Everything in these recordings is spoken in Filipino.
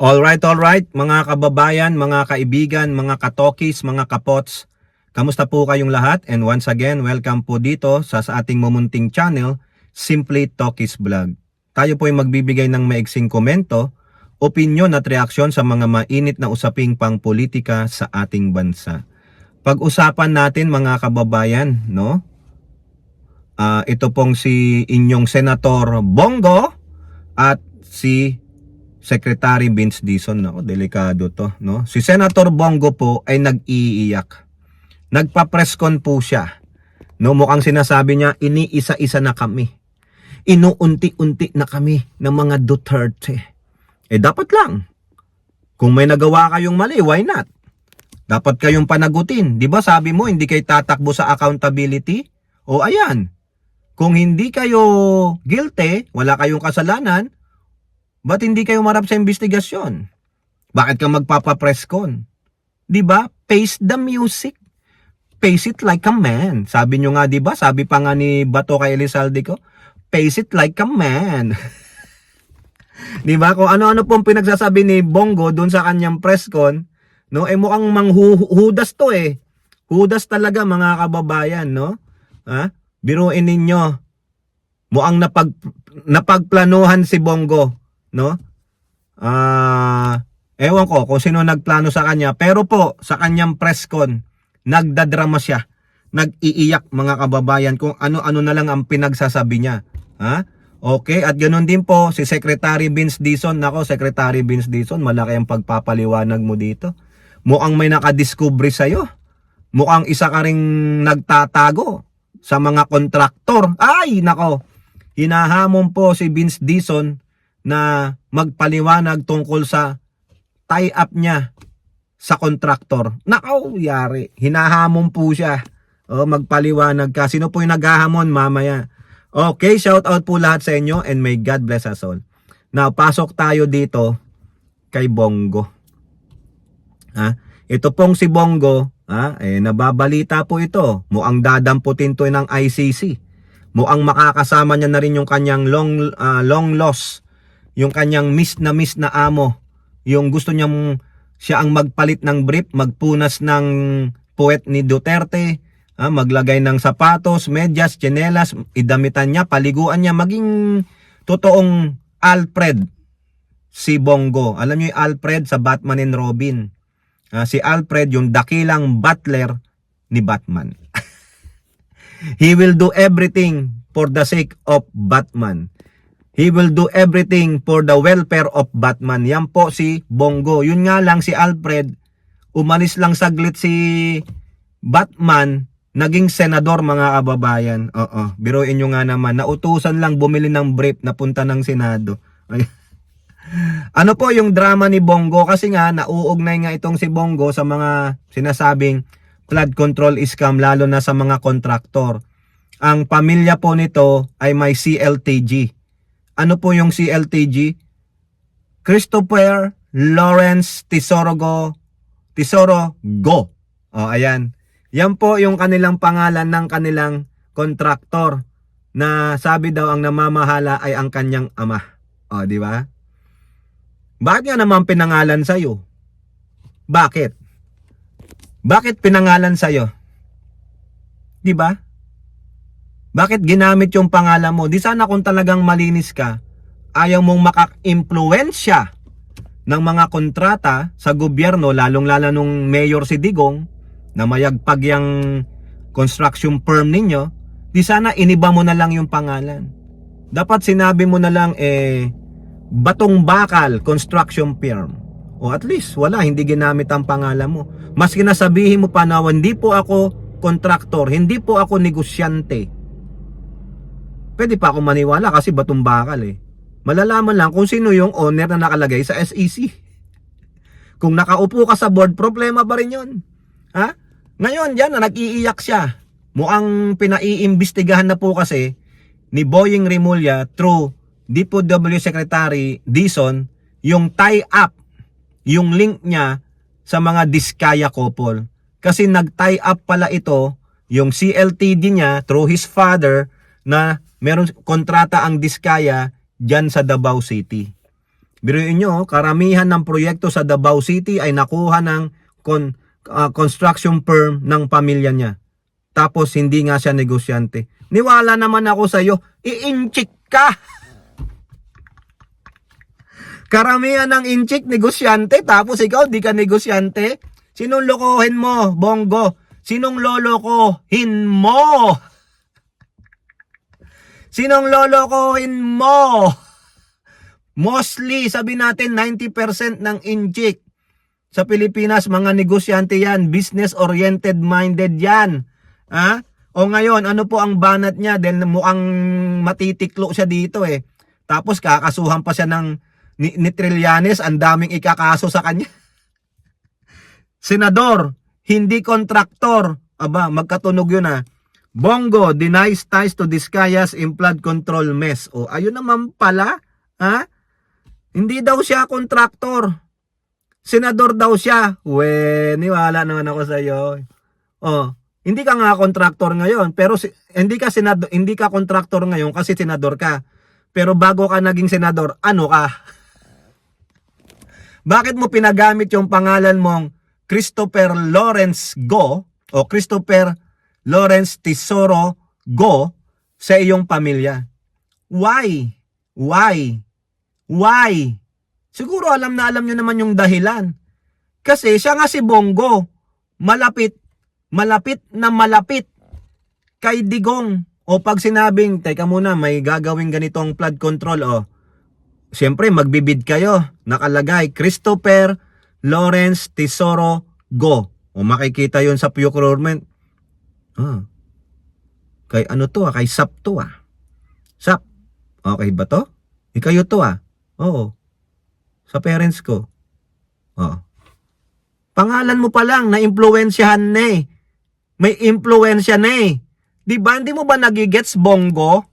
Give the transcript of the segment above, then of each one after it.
Alright, mga kababayan, mga kaibigan, mga katokis, mga kapots. Kamusta po kayong lahat? And once again, welcome po dito sa ating mumunting channel, Simply Tokis Vlog. Tayo po ay magbibigay ng maiksing komento, opinyon at reaksyon sa mga mainit na usaping pangpolitika sa ating bansa. Pag-usapan natin mga kababayan, no? Ito pong si inyong Senator Bongo at si Secretary Vince Dizon. Ako, delikado to, no? Si Senator Bongo po ay nag-iiyak. Nagpa-presscon po siya. No, mukhang sinasabi niya, iniisa-isa na kami. Inuunti-unti na kami ng mga Duterte. Dapat lang. Kung may nagawa kayong mali, why not? Dapat kayong panagutin. Di ba sabi mo, hindi kayo tatakbo sa accountability? O ayan. Kung hindi kayo guilty, wala kayong kasalanan, ba't hindi kayo marap sa investigasyon? Bakit ka magpapa-presscon? Di ba? Face the music. Face it like a man. Sabi nyo nga, di ba? Sabi pa nga ni Bato kay Elizalde ko, face it like a man. Di ba? Kung ano-ano pong pinagsasabi ni Bongo dun sa kanyang presscon, no? Mukhang manghudas to eh. Hudas talaga mga kababayan, no? Biruin ninyo. Mukhang napagplanuhan si Bongo, no? Ewan ko kung sino nagplano sa kanya, pero po sa kanyang presscon nagdadrama siya, nag-iiyak mga kababayan kung ano-ano na lang ang pinagsasabi niya. Okay, at ganoon din po si Secretary Vince Dizon. Nako, Secretary Vince Dizon, malaki ang pagpapaliwanag mo dito. Mukhang may nakadiscovery sa'yo. Mukhang isa ka ring nagtatago sa mga kontraktor. Ay, nako, hinahamon po si Vince Dizon na magpaliwanag tungkol sa tie-up niya sa kontraktor. Nakaw, yari. Hinahamon po siya. Magpaliwanag ka. Sino po yung naghahamon mamaya? Okay, shout out po lahat sa inyo and may God bless us all. Now, pasok tayo dito kay Bongo. Ito pong si Bongo, nababalita po ito. Mukhang dadamputin to ng ICC. Mukhang makakasama niya na rin yung kanyang long loss, yung kanyang miss na amo, yung gusto niyang siya ang magpalit ng brief, magpunas ng puwet ni Duterte, maglagay ng sapatos, medyas, tsinelas, idamitan niya, paliguan niya, maging totoong Alfred si Bongo. Alam niyo yung Alfred sa Batman and Robin. Si Alfred yung dakilang butler ni Batman. He will do everything for the sake of Batman. He will do everything for the welfare of Batman. Yan po si Bongo. Yun nga lang si Alfred, umalis lang saglit si Batman, naging senador mga kababayan. Biruin nyo nga naman, nautusan lang bumili ng brief na punta ng Senado. Ano po yung drama ni Bongo? Kasi nga, nauugnay nga itong si Bongo sa mga sinasabing flood control scam, lalo na sa mga kontraktor. Ang pamilya po nito ay may CLTG. Ano po yung CLTG? Christopher Lawrence Tesoro Go. Ayan. Yan po yung kanilang pangalan ng kanilang kontraktor na sabi daw ang namamahala ay ang kanyang ama. Di ba? Bakit nga naman pinangalan sa'yo? Bakit? Bakit pinangalan sa'yo? Di ba? Bakit ginamit yung pangalan mo? Di sana kung talagang malinis ka, ayaw mong maka-impluwensya ng mga kontrata sa gobyerno, lalong-lala nung mayor si Digong, na mayagpag yung construction firm ninyo, di sana iniba mo na lang yung pangalan. Dapat sinabi mo na lang, Batong Bakal Construction Firm. O at least, wala, hindi ginamit ang pangalan mo. Mas kinasabihin mo pa na, hindi po ako kontraktor, hindi po ako negosyante. Pwede pa ako maniwala kasi Batong Bakal Malalaman lang kung sino yung owner na nakalagay sa SEC. Kung nakaupo ka sa board, problema ba rin yun? Ngayon, yan na nag-iiyak siya. Mukhang pinaiimbestigahan na po kasi ni Boying Rimulya through DPW Secretary Dizon yung tie-up, yung link niya sa mga Diskaya couple. Kasi nag-tie up pala ito, yung CLTD niya through his father, na meron kontrata ang Diskaya dyan sa Davao City. Biruin nyo, karamihan ng proyekto sa Davao City ay nakuha ng construction firm ng pamilya niya. Tapos hindi nga siya negosyante. Niwala naman ako sa iyo, i-inchik ka. Karamihan ng inchik negosyante, tapos ikaw di ka negosyante. Sinong lokohin mo, Bongo? Sinong lolokohin mo? Sinong lolokohin mo? Mostly, sabi natin 90% ng inchik sa Pilipinas, mga negosyante yan, business-oriented minded yan. Ha? O ngayon, ano po ang banat niya? Dahil mukhang matitiklo siya dito eh. Tapos kakasuhan pa siya ng ni Trillanes, ang daming ikakaso sa kanya. Senador, hindi kontraktor. Aba, magkatunog yun ah. Bongo denies ties to Discaya's in flood control mess. O, ayun naman pala. Ha? Hindi daw siya kontraktor. Senador daw siya. Niwala naman ako sa iyo. Oh, hindi ka nga kontraktor ngayon, pero hindi ka kontraktor ngayon kasi senador ka. Pero bago ka naging senador, ano ka? Bakit mo pinagamit yung pangalan mong Christopher Lawrence Go o Christopher Lawrence Tesoro Go sa iyong pamilya? Why? Why? Why? Siguro alam nyo naman yung dahilan. Kasi siya nga si Bongo, malapit kay Digong. O pag sinabing, teka muna, may gagawing ganitong flood control, siyempre magbibid kayo. Nakalagay, Christopher Lawrence Tesoro Go. O makikita yon sa procurement. Kay ano to kay SAP to SAP. Okay ba to? Ikayo to Oo. Sa parents ko. Pangalan mo pa lang, na-impluwensyahan na eh. May impluwensya na eh. Di ba, hindi mo ba nagigets, Bongo?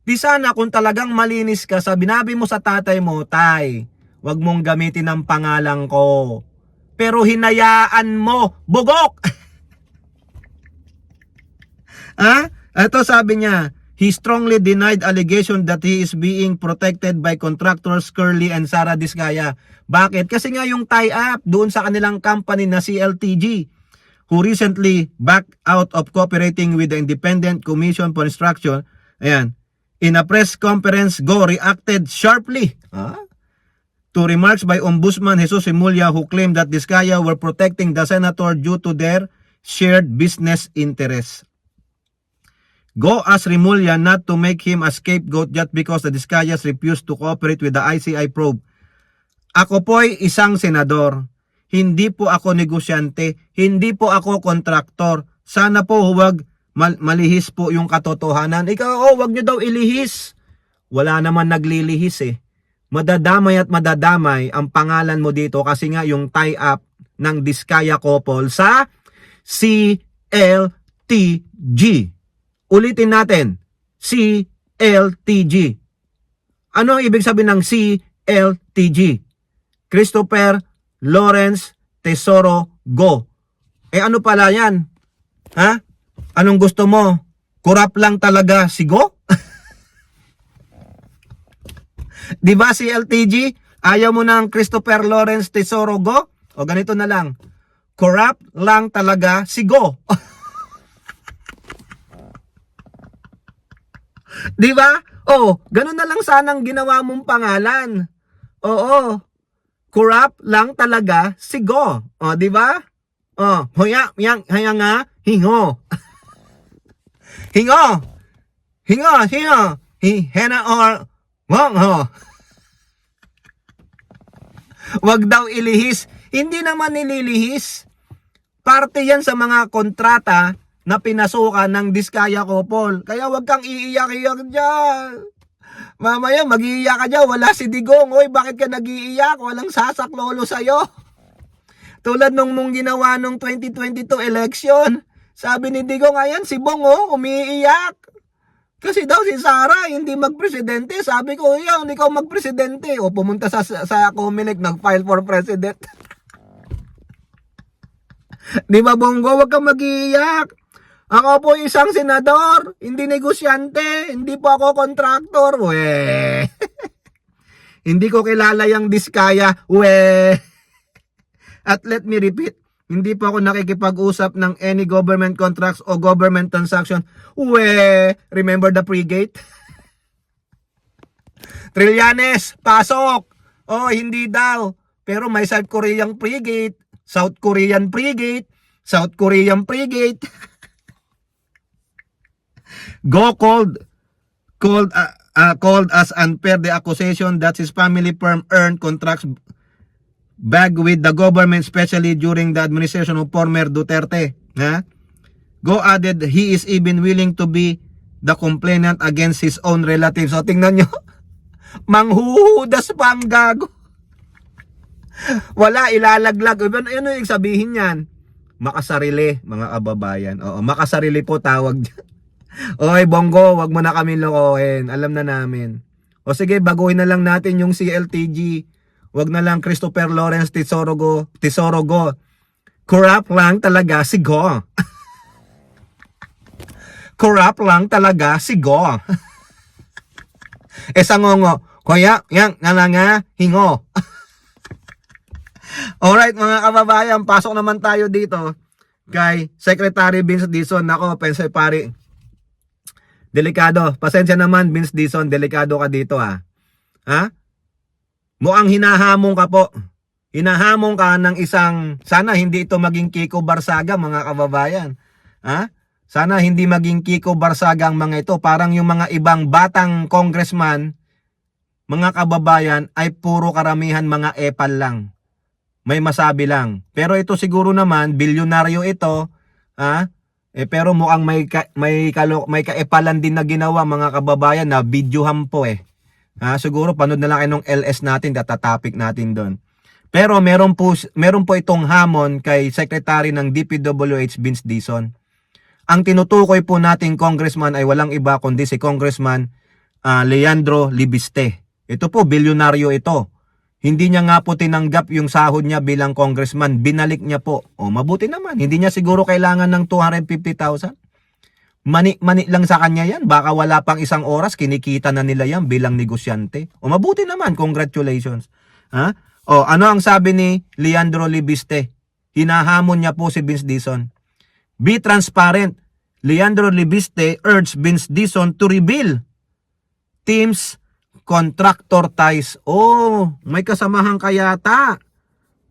Di sana kung talagang malinis ka, binabi mo sa tatay mo, tay, wag mong gamitin ang pangalan ko. Pero hinayaan mo, bugok! Ito sabi niya, he strongly denied allegation that he is being protected by contractors Curly and Sara Discaya. Bakit? Kasi nga yung tie-up doon sa kanilang company na CLTG, who recently backed out of cooperating with the Independent Commission for Instruction. Ayan. In a press conference, Go reacted sharply to remarks by Ombudsman Jesus Remulla, who claimed that Discaya were protecting the senator due to their shared business interests. Go asked Remulla not to make him a scapegoat just because the Discayas refused to cooperate with the ICI probe. Ako po'y isang senador. Hindi po ako negosyante. Hindi po ako kontraktor. Sana po huwag malihis po yung katotohanan. Ikaw, wag nyo daw ilihis. Wala naman naglilihis eh. Madadamay at madadamay ang pangalan mo dito kasi nga yung tie-up ng Discaya couple sa CLTG. Ulitin natin, CLTG. Ano ang ibig sabihin ng CLTG? Christopher Lawrence Tesoro Go. Ano pala yan? Anong gusto mo? Kurap lang talaga si Go? Di ba si LTG? Ayaw mo ng Christopher Lawrence Tesoro Go? O ganito na lang. Kurap lang talaga si Go. Di ba? Ganun na lang sanang ginawa mong pangalan. Oo. Kurap lang talaga si Go. Di ba? Hoya nga, hingo. Hingo. Hena or wong. Wag daw ilihis. Hindi naman nililihis. Parte yan sa mga kontrata na pinasukan ng Discaya couple. Kaya wag kang iiyak-iyak dyan. Mamaya mag-iiyak ka dyan, wala si Digong. Oy, bakit ka nag-iiyak? Walang sasaklolo sa'yo. Tulad nung ginawa nung 2022 election. Sabi ni Digong, ayan si Bong umiiyak. Kasi daw si Sara hindi magpresidente. Sabi ko, yan, ikaw magpresidente. Pumunta sa Comelec, nag-file for president. Di ba, Bongo? Wag kang mag-iiyak. Ako po isang senador, hindi negosyante, hindi po ako kontraktor. Hindi ko kilala yung Diskaya. We. At let me repeat, hindi po ako nakikipag-usap ng any government contracts o government transaction. We. Remember the pre-gate? Trillanes, pasok! Oh, hindi daw. Pero may South Korean pre-gate, South Korean pre-gate, South Korean pre-gate. Go called as unfair the accusation that his family firm earned contracts back with the government, especially during the administration of former Duterte. Go added he is even willing to be the complainant against his own relatives. So tingnan nyo, manghuhudas pa ang gago. Wala, ilalaglag. Ano yung sabihin yan? Makasarili, mga kababayan. Oo, makasarili po tawag dyan. Oy, Bongo, wag mo na kami lokohin. Alam na namin. O sige, baguhin na lang natin yung CLTG. Wag na lang Christopher Lawrence Tesorogo. Corrupt lang talaga si Go. Corrupt lang talaga si Go. Sangongo, kuya, yang nga hingo. Alright mga kababayan, pasok naman tayo dito kay Secretary Vince Dizon. Nako, pensay pare. Delikado. Pasensya naman Vince Dizon, delikado ka dito ha. Mukhang hinahamon ka po. Hinahamon ka ng isang, sana hindi ito maging Kiko Barsaga mga kababayan. Sana hindi maging Kiko Barsaga ang mga ito. Parang yung mga ibang batang congressman, mga kababayan, ay puro karamihan mga epal lang. May masabi lang. Pero ito siguro naman, bilyonaryo ito, pero mukhang may kaepalan din na ginawa mga kababayan na videohan po siguro panood na lang kayo ng LS natin, datatopic natin doon. Pero meron po itong hamon kay Secretary ng DPWH Vince Dizon. Ang tinutukoy po nating congressman ay walang iba kundi si Congressman Leandro Libiste. Ito po, bilyonaryo ito. Hindi niya nga po tinanggap yung sahod niya bilang congressman. Binalik niya po. O mabuti naman. Hindi niya siguro kailangan ng 250,000. Mani lang sa kanya yan. Baka wala pang isang oras, kinikita na nila yan bilang negosyante. O mabuti naman. Congratulations. O ano ang sabi ni Leandro Libiste? Hinahamon niya po si Vince Dizon. Be transparent. Leandro Libiste urged Vince Dizon to reveal teams contractor ties. Oh, may kasamahan ka yata.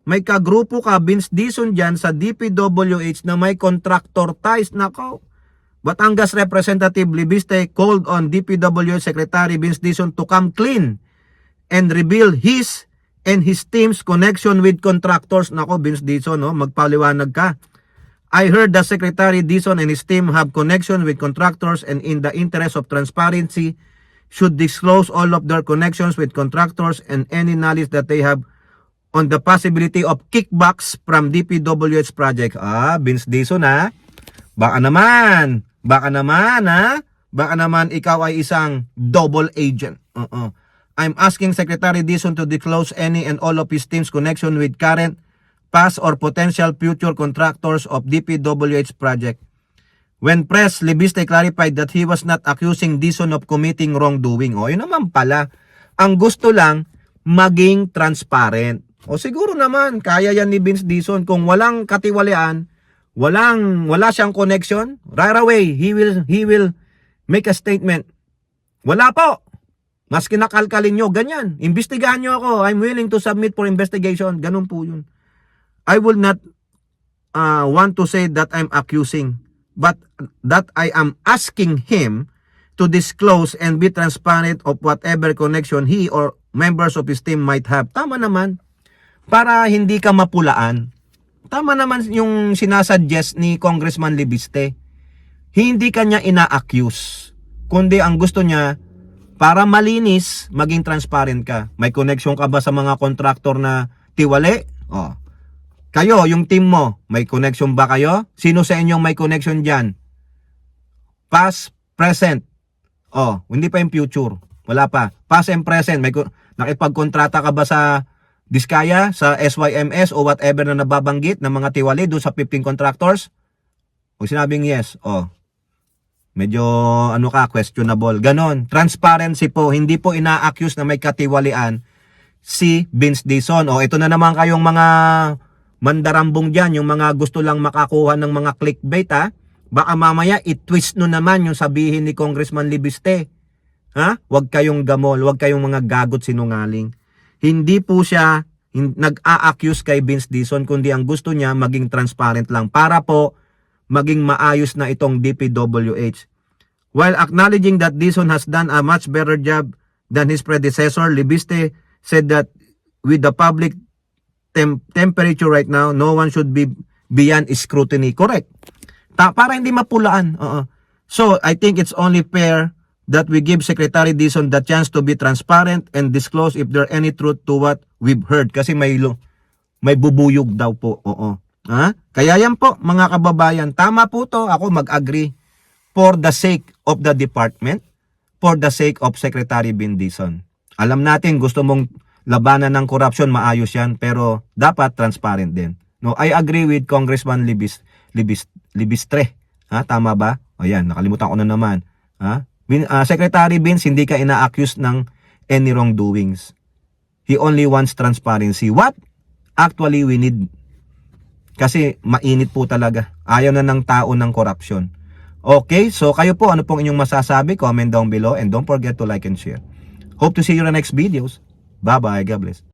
May kagrupo ka, Vince Dizon dyan sa DPWH na may contractor ties. Nako. Batangas Representative Libiste called on DPWH Secretary Vince Dizon to come clean and reveal his and his team's connection with contractors. Nako, Vince Dizon, magpaliwanag ka. I heard that Secretary Dizon and his team have connection with contractors, and in the interest of transparency, should disclose all of their connections with contractors and any knowledge that they have on the possibility of kickbacks from DPWH project. Vince Dizon baka naman ikaw ay isang double agent. I'm asking Secretary Dizon to disclose any and all of his team's connection with current, past, or potential future contractors of DPWH project. When pressed, Libiste clarified that he was not accusing Dizon of committing wrongdoing. Yun naman pala. Ang gusto lang, maging transparent. Siguro naman, kaya yan ni Vince Dizon. Kung walang katiwalian, wala siyang connection, right away, he will make a statement. Wala po. Mas kinakalkalin nyo, ganyan. Imbestigahan nyo ako. I'm willing to submit for investigation. Ganun po yun. I will not want to say that I'm accusing, but that I am asking him to disclose and be transparent of whatever connection he or members of his team might have. Tama naman. Para hindi ka mapulaan. Tama naman yung sinasuggest ni Congressman Libiste. Hindi kanya ina-accuse. Kundi ang gusto niya, para malinis, maging transparent ka. May connection ka ba sa mga kontraktor na tiwali? Kayo, yung team mo, may connection ba kayo? Sino sa inyong may connection dyan? Past, present. Hindi pa yung future. Wala pa. Past and present. Nakipagkontrata ka ba sa Diskaya, sa SYMS o whatever na nababanggit ng mga tiwali doon sa 15 contractors? Kung sinabing yes, medyo questionable. Ganon. Transparency po. Hindi po ina-accuse na may katiwalian si Vince Dizon. O ito na naman kayong mga mandarambong dyan, yung mga gusto lang makakuha ng mga clickbait ha. Baka mamaya i-twist no naman yung sabihin ni Congressman Libiste. Ha? Huwag kayong gamol, huwag kayong mga gagot sinungaling. Hindi po siya nag-a-accuse kay Vince Dizon, kundi ang gusto niya maging transparent lang para po maging maayos na itong DPWH. While acknowledging that Dizon has done a much better job than his predecessor, Libiste said that with the public temperature right now, no one should be beyond scrutiny. Correct. Para hindi mapulaan. So, I think it's only fair that we give Secretary Dizon the chance to be transparent and disclose if there any truth to what we've heard. Kasi may bubuyog daw po. Ha? Kaya yan po, mga kababayan. Tama po to. Ako mag-agree for the sake of the department, for the sake of Secretary Vin Dizon. Alam natin, gusto mong labanan ng corruption, maayos yan, pero dapat transparent din. No, I agree with Congressman Libistre. Ha, tama ba? O yan, nakalimutan ko na naman. Ha? Secretary Vince, hindi ka ina-accuse ng any wrongdoings. He only wants transparency. What actually we need? Kasi mainit po talaga. Ayaw na ng tao ng corruption. Okay, so kayo po, ano pong inyong masasabi? Comment down below and don't forget to like and share. Hope to see you in the next videos. Bye-bye. God bless.